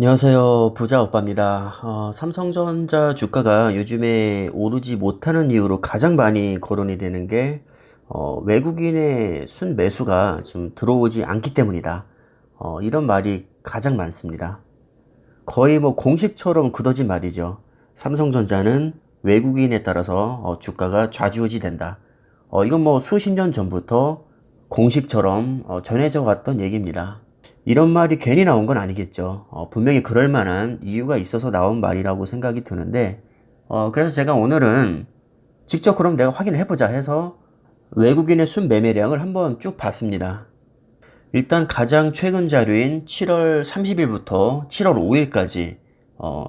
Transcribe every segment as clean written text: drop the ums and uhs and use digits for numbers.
안녕하세요. 부자 오빠입니다. 삼성전자 주가가 요즘에 오르지 못하는 이유로 가장 많이 거론이 되는 게, 외국인의 순매수가 지금 들어오지 않기 때문이다. 이런 말이 가장 많습니다. 거의 뭐 공식처럼 굳어진 말이죠. 삼성전자는 외국인에 따라서 주가가 좌지우지 된다. 이건 뭐 수십 년 전부터 공식처럼 전해져 왔던 얘기입니다. 이런 말이 괜히 나온 건 아니겠죠. 분명히 그럴 만한 이유가 있어서 나온 말이라고 생각이 드는데, 그래서 제가 오늘은 직접 그럼 내가 확인을 해보자 해서 외국인의 순매매량을 한번 쭉 봤습니다. 일단 가장 최근 자료인 7월 30일부터 7월 5일까지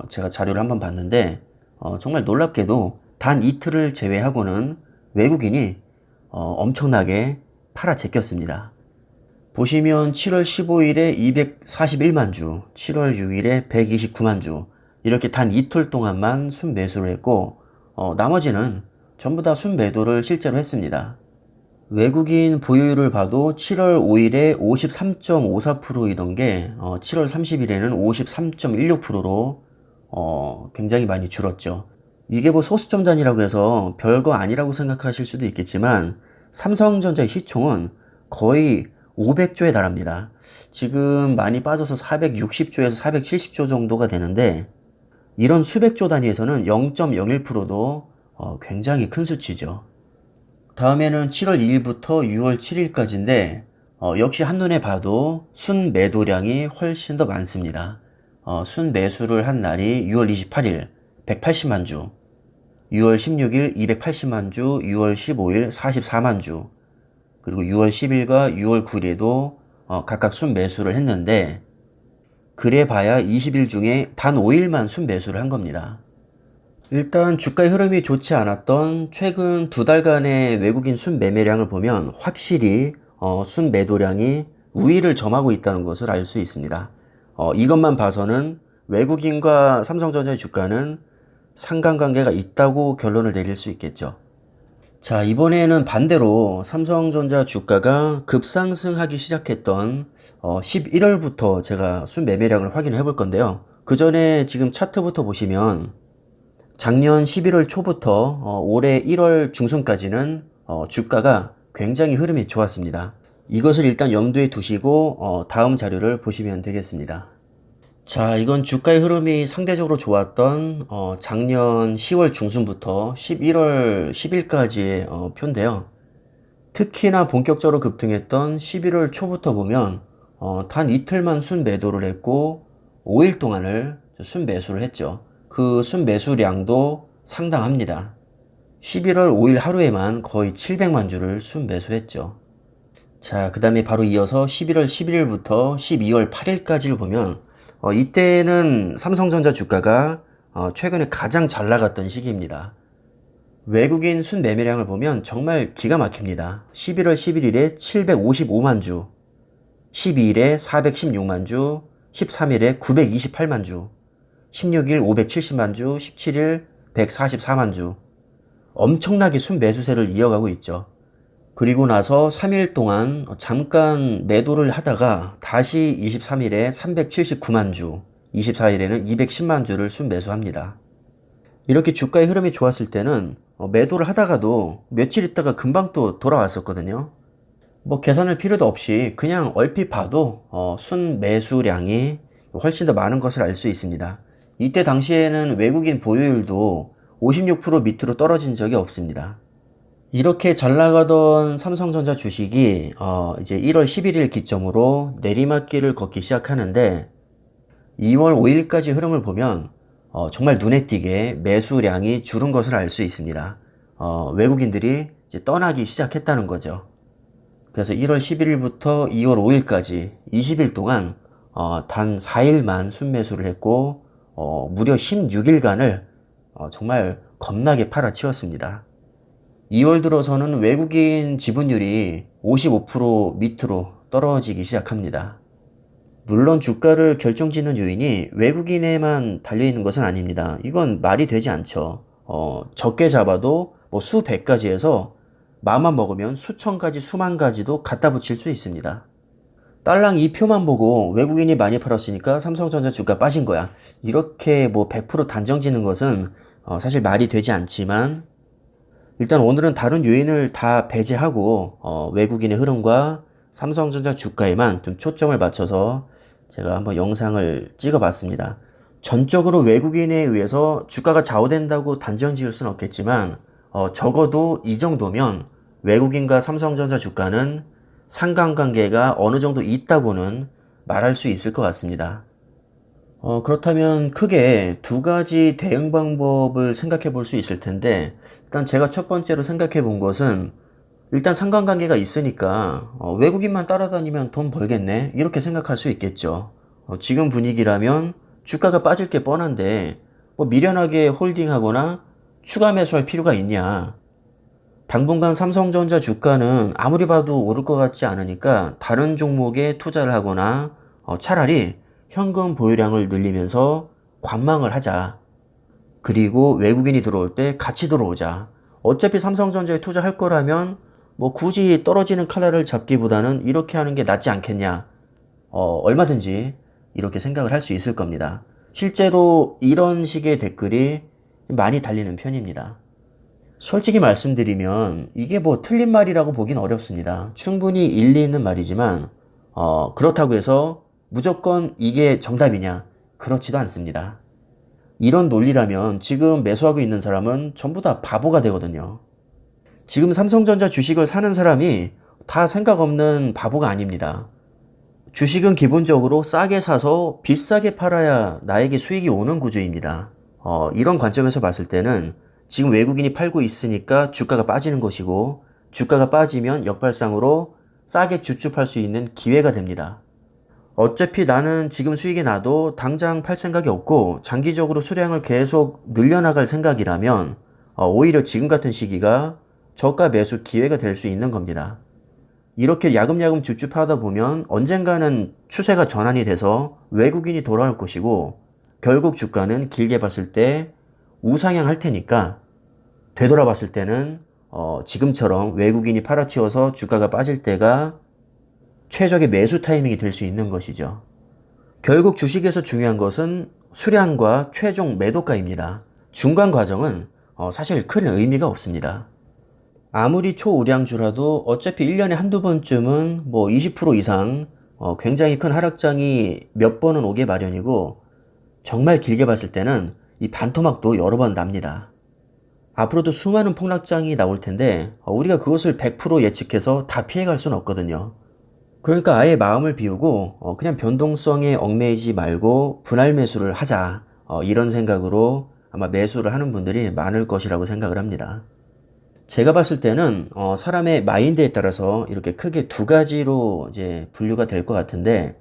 제가 자료를 한번 봤는데, 정말 놀랍게도 단 이틀을 제외하고는 외국인이 엄청나게 팔아 제꼈습니다. 보시면 7월 15일에 241만 주, 7월 6일에 129만 주, 이렇게 단 이틀 동안만 순매수를 했고, 나머지는 전부 다 순매도를 실제로 했습니다. 외국인 보유율을 봐도 7월 5일에 53.54%이던 게 7월 30일에는 53.16%로 굉장히 많이 줄었죠. 이게 뭐 소수점 단위라고 해서 별거 아니라고 생각하실 수도 있겠지만 삼성전자의 시총은 거의 500조에 달합니다. 지금 많이 빠져서 460조에서 470조 정도가 되는데 이런 수백조 단위에서는 0.01%도 굉장히 큰 수치죠. 다음에는 7월 2일부터 6월 7일까지인데 역시 한눈에 봐도 순매도량이 훨씬 더 많습니다. 순매수를 한 날이 6월 28일 180만 주, 6월 16일 280만 주, 6월 15일 44만 주, 그리고 6월 10일과 6월 9일에도 각각 순매수를 했는데 그래 봐야 20일 중에 단 5일만 순매수를 한 겁니다. 일단 주가의 흐름이 좋지 않았던 최근 두 달간의 외국인 순매매량을 보면 확실히 순매도량이 우위를 점하고 있다는 것을 알 수 있습니다. 이것만 봐서는 외국인과 삼성전자의 주가는 상관관계가 있다고 결론을 내릴 수 있겠죠. 자, 이번에는 반대로 삼성전자 주가가 급상승하기 시작했던 11월부터 제가 순매매량을 확인해 볼 건데요. 그 전에 지금 차트부터 보시면 작년 11월 초부터 올해 1월 중순까지는 주가가 굉장히 흐름이 좋았습니다. 이것을 일단 염두에 두시고 다음 자료를 보시면 되겠습니다. 자, 이건 주가의 흐름이 상대적으로 좋았던 작년 10월 중순부터 11월 10일까지의 표인데요. 특히나 본격적으로 급등했던 11월 초부터 보면 단 이틀만 순매도를 했고 5일 동안을 순매수를 했죠. 그 순매수량도 상당합니다. 11월 5일 하루에만 거의 700만 주를 순매수했죠. 자, 그 다음에 바로 이어서 11월 11일부터 12월 8일까지를 보면 이때는 삼성전자 주가가 최근에 가장 잘 나갔던 시기입니다. 외국인 순매매량을 보면 정말 기가 막힙니다. 11월 11일에 755만 주, 12일에 416만 주, 13일에 928만 주, 16일 570만 주, 17일 144만 주. 엄청나게 순매수세를 이어가고 있죠. 그리고 나서 3일 동안 잠깐 매도를 하다가 다시 23일에 379만 주, 24일에는 210만 주를 순매수합니다. 이렇게 주가의 흐름이 좋았을 때는 매도를 하다가도 며칠 있다가 금방 또 돌아왔었거든요. 뭐 계산할 필요도 없이 그냥 얼핏 봐도 순매수량이 훨씬 더 많은 것을 알 수 있습니다. 이때 당시에는 외국인 보유율도 56% 밑으로 떨어진 적이 없습니다. 이렇게 잘 나가던 삼성전자 주식이 이제 1월 11일 기점으로 내리막길을 걷기 시작하는데 2월 5일까지 흐름을 보면 정말 눈에 띄게 매수량이 줄은 것을 알 수 있습니다. 외국인들이 이제 떠나기 시작했다는 거죠. 그래서 1월 11일부터 2월 5일까지 20일 동안 단 4일만 순매수를 했고 무려 16일간을 정말 겁나게 팔아치웠습니다. 2월 들어서는 외국인 지분율이 55% 밑으로 떨어지기 시작합니다. 물론 주가를 결정짓는 요인이 외국인에만 달려있는 것은 아닙니다. 이건 말이 되지 않죠. 적게 잡아도 뭐 수백 가지에서 마음만 먹으면 수천 가지, 수만 가지도 갖다 붙일 수 있습니다. 딸랑 이 표만 보고 외국인이 많이 팔았으니까 삼성전자 주가 빠진 거야. 이렇게 뭐 100% 단정 짓는 것은 사실 말이 되지 않지만 일단 오늘은 다른 요인을 다 배제하고 외국인의 흐름과 삼성전자 주가에만 좀 초점을 맞춰서 제가 한번 영상을 찍어봤습니다. 전적으로 외국인에 의해서 주가가 좌우된다고 단정 지을 수는 없겠지만 적어도 이 정도면 외국인과 삼성전자 주가는 상관관계가 어느 정도 있다고는 말할 수 있을 것 같습니다. 그렇다면 크게 두 가지 대응 방법을 생각해 볼 수 있을 텐데, 일단 제가 첫 번째로 생각해 본 것은, 일단 상관관계가 있으니까, 외국인만 따라다니면 돈 벌겠네? 이렇게 생각할 수 있겠죠. 지금 분위기라면 주가가 빠질 게 뻔한데, 뭐 미련하게 홀딩하거나 추가 매수할 필요가 있냐? 당분간 삼성전자 주가는 아무리 봐도 오를 것 같지 않으니까 다른 종목에 투자를 하거나 차라리 현금 보유량을 늘리면서 관망을 하자. 그리고 외국인이 들어올 때 같이 들어오자. 어차피 삼성전자에 투자할 거라면 뭐 굳이 떨어지는 칼날을 잡기보다는 이렇게 하는 게 낫지 않겠냐. 얼마든지 이렇게 생각을 할 수 있을 겁니다. 실제로 이런 식의 댓글이 많이 달리는 편입니다. 솔직히 말씀드리면 이게 뭐 틀린 말이라고 보긴 어렵습니다. 충분히 일리 있는 말이지만 그렇다고 해서 무조건 이게 정답이냐? 그렇지도 않습니다. 이런 논리라면 지금 매수하고 있는 사람은 전부 다 바보가 되거든요. 지금 삼성전자 주식을 사는 사람이 다 생각 없는 바보가 아닙니다. 주식은 기본적으로 싸게 사서 비싸게 팔아야 나에게 수익이 오는 구조입니다. 이런 관점에서 봤을 때는 지금 외국인이 팔고 있으니까 주가가 빠지는 것이고 주가가 빠지면 역발상으로 싸게 주춤할 수 있는 기회가 됩니다. 어차피 나는 지금 수익이 나도 당장 팔 생각이 없고 장기적으로 수량을 계속 늘려나갈 생각이라면 오히려 지금 같은 시기가 저가 매수 기회가 될 수 있는 겁니다. 이렇게 야금야금 주춤하다 보면 언젠가는 추세가 전환이 돼서 외국인이 돌아올 것이고 결국 주가는 길게 봤을 때 우상향 할 테니까 되돌아봤을 때는 지금처럼 외국인이 팔아치워서 주가가 빠질 때가 최적의 매수 타이밍이 될 수 있는 것이죠. 결국 주식에서 중요한 것은 수량과 최종 매도가입니다. 중간 과정은 사실 큰 의미가 없습니다. 아무리 초우량주라도 어차피 1년에 한두 번쯤은 뭐 20% 이상 굉장히 큰 하락장이 몇 번은 오게 마련이고 정말 길게 봤을 때는 이 반토막도 여러 번 납니다. 앞으로도 수많은 폭락장이 나올 텐데 우리가 그것을 100% 예측해서 다 피해갈 수는 없거든요. 그러니까 아예 마음을 비우고 그냥 변동성에 얽매이지 말고 분할 매수를 하자. 이런 생각으로 아마 매수를 하는 분들이 많을 것이라고 생각을 합니다. 제가 봤을 때는 사람의 마인드에 따라서 이렇게 크게 두 가지로 이제 분류가 될 것 같은데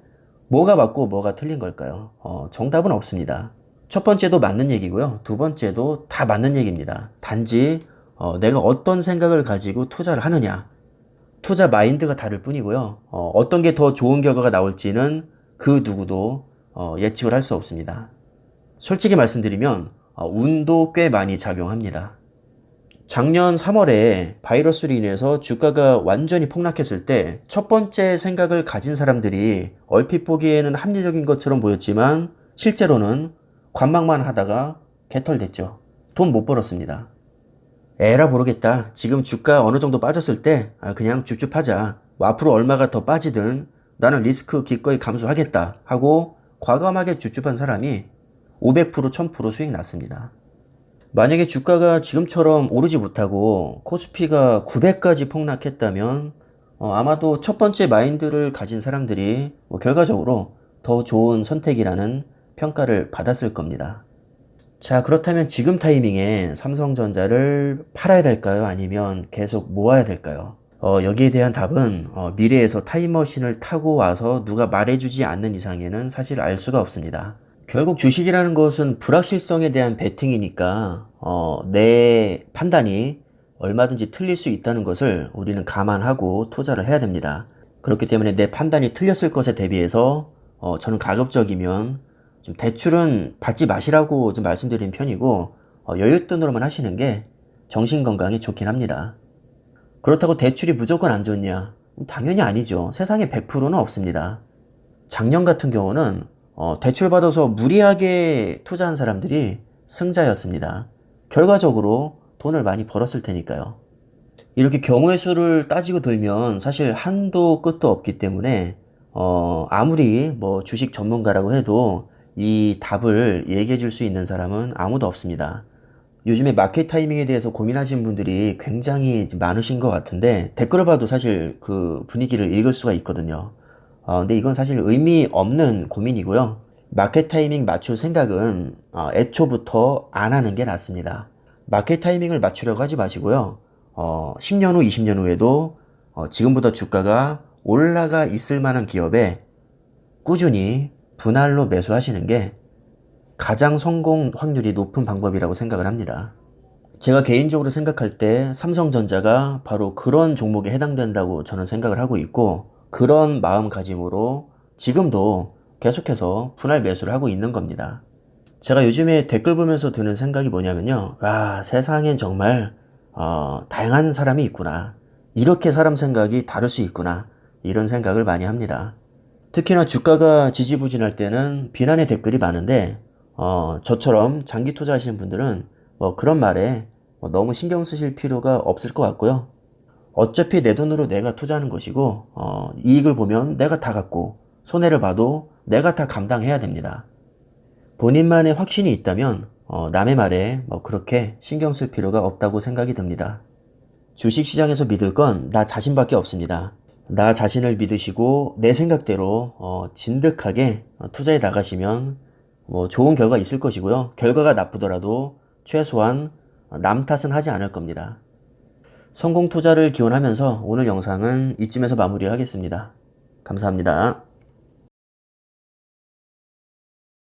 뭐가 맞고 뭐가 틀린 걸까요? 정답은 없습니다. 첫 번째도 맞는 얘기고요. 두 번째도 다 맞는 얘기입니다. 단지 내가 어떤 생각을 가지고 투자를 하느냐. 투자 마인드가 다를 뿐이고요. 어떤 게 더 좋은 결과가 나올지는 그 누구도 예측을 할 수 없습니다. 솔직히 말씀드리면 운도 꽤 많이 작용합니다. 작년 3월에 바이러스로 인해서 주가가 완전히 폭락했을 때 첫 번째 생각을 가진 사람들이 얼핏 보기에는 합리적인 것처럼 보였지만 실제로는 관망만 하다가 개털됐죠. 돈 못 벌었습니다. 에라 모르겠다. 지금 주가 어느 정도 빠졌을 때 그냥 줍줍하자. 뭐 앞으로 얼마가 더 빠지든 나는 리스크 기꺼이 감수하겠다 하고 과감하게 줍줍한 사람이 500% 1000% 수익 났습니다. 만약에 주가가 지금처럼 오르지 못하고 코스피가 900까지 폭락했다면 아마도 첫 번째 마인드를 가진 사람들이 결과적으로 더 좋은 선택이라는 평가를 받았을 겁니다. 자, 그렇다면 지금 타이밍에 삼성전자를 팔아야 될까요? 아니면 계속 모아야 될까요? 여기에 대한 답은 미래에서 타임머신을 타고 와서 누가 말해주지 않는 이상에는 사실 알 수가 없습니다. 결국 주식이라는 것은 불확실성에 대한 베팅이니까 내 판단이 얼마든지 틀릴 수 있다는 것을 우리는 감안하고 투자를 해야 됩니다. 그렇기 때문에 내 판단이 틀렸을 것에 대비해서 저는 가급적이면 좀 대출은 받지 마시라고 좀 말씀드리는 편이고 여윳돈으로만 하시는 게 정신건강에 좋긴 합니다. 그렇다고 대출이 무조건 안 좋냐? 당연히 아니죠. 세상에 100%는 없습니다. 작년 같은 경우는 대출받아서 무리하게 투자한 사람들이 승자였습니다. 결과적으로 돈을 많이 벌었을 테니까요. 이렇게 경우의 수를 따지고 들면 사실 한도 끝도 없기 때문에 아무리 뭐 주식 전문가라고 해도 이 답을 얘기해 줄 수 있는 사람은 아무도 없습니다. 요즘에 마켓 타이밍에 대해서 고민하시는 분들이 굉장히 많으신 것 같은데 댓글을 봐도 사실 그 분위기를 읽을 수가 있거든요. 근데 이건 사실 의미 없는 고민이고요. 마켓 타이밍 맞출 생각은 애초부터 안 하는 게 낫습니다. 마켓 타이밍을 맞추려고 하지 마시고요. 10년 후, 20년 후에도 지금보다 주가가 올라가 있을 만한 기업에 꾸준히 분할로 매수하시는 게 가장 성공 확률이 높은 방법이라고 생각을 합니다. 제가 개인적으로 생각할 때 삼성전자가 바로 그런 종목에 해당된다고 저는 생각을 하고 있고, 그런 마음가짐으로 지금도 계속해서 분할 매수를 하고 있는 겁니다. 제가 요즘에 댓글 보면서 드는 생각이 뭐냐면요. 와, 세상엔 정말 다양한 사람이 있구나. 이렇게 사람 생각이 다를 수 있구나. 이런 생각을 많이 합니다. 특히나 주가가 지지부진할 때는 비난의 댓글이 많은데 저처럼 장기 투자하시는 분들은 뭐 그런 말에 뭐 너무 신경 쓰실 필요가 없을 것 같고요. 어차피 내 돈으로 내가 투자하는 것이고 이익을 보면 내가 다 갖고 손해를 봐도 내가 다 감당해야 됩니다. 본인만의 확신이 있다면 남의 말에 뭐 그렇게 신경 쓸 필요가 없다고 생각이 듭니다. 주식시장에서 믿을 건 나 자신밖에 없습니다. 나 자신을 믿으시고 내 생각대로 진득하게 투자해 나가시면 뭐 좋은 결과 있을 것이고요. 결과가 나쁘더라도 최소한 남 탓은 하지 않을 겁니다. 성공 투자를 기원하면서 오늘 영상은 이쯤에서 마무리하겠습니다. 감사합니다.